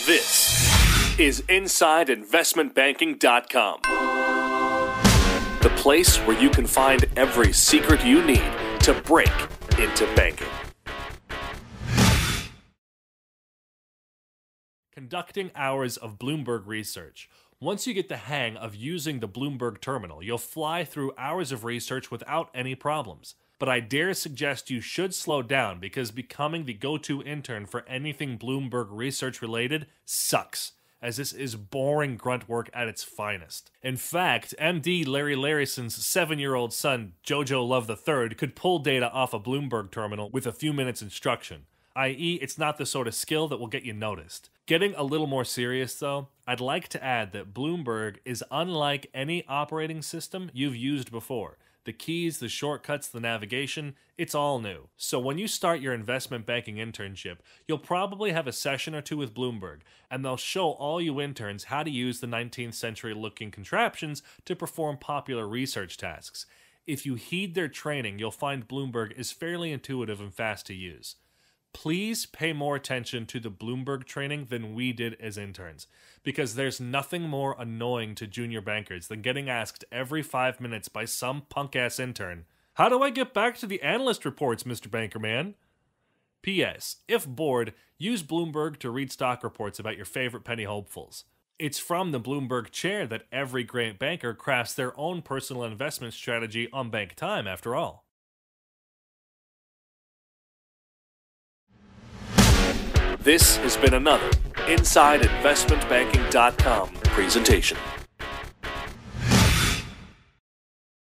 This is InsideInvestmentBanking.com, the place where you can find every secret you need to break into banking. Conducting hours of Bloomberg research. Once you get the hang of using the Bloomberg terminal, you'll fly through hours of research without any problems. But I dare suggest you should slow down because becoming the go-to intern for anything Bloomberg research related sucks, as this is boring grunt work at its finest. In fact, MD Larry Larrison's 7-year-old son, Jojo Love III, could pull data off a Bloomberg terminal with a few minutes instruction, i.e. it's not the sort of skill that will get you noticed. Getting a little more serious though, I'd like to add that Bloomberg is unlike any operating system you've used before. The keys, the shortcuts, the navigation, it's all new. So when you start your investment banking internship, you'll probably have a session or two with Bloomberg, and they'll show all you interns how to use the 19th century looking contraptions to perform popular research tasks. If you heed their training, you'll find Bloomberg is fairly intuitive and fast to use. Please pay more attention to the Bloomberg training than we did as interns, because there's nothing more annoying to junior bankers than getting asked every 5 minutes by some punk-ass intern, "How do I get back to the analyst reports, Mr. Bankerman?" P.S. If bored, use Bloomberg to read stock reports about your favorite penny hopefuls. It's from the Bloomberg chair that every great banker crafts their own personal investment strategy on bank time, after all. This has been another InsideInvestmentBanking.com presentation.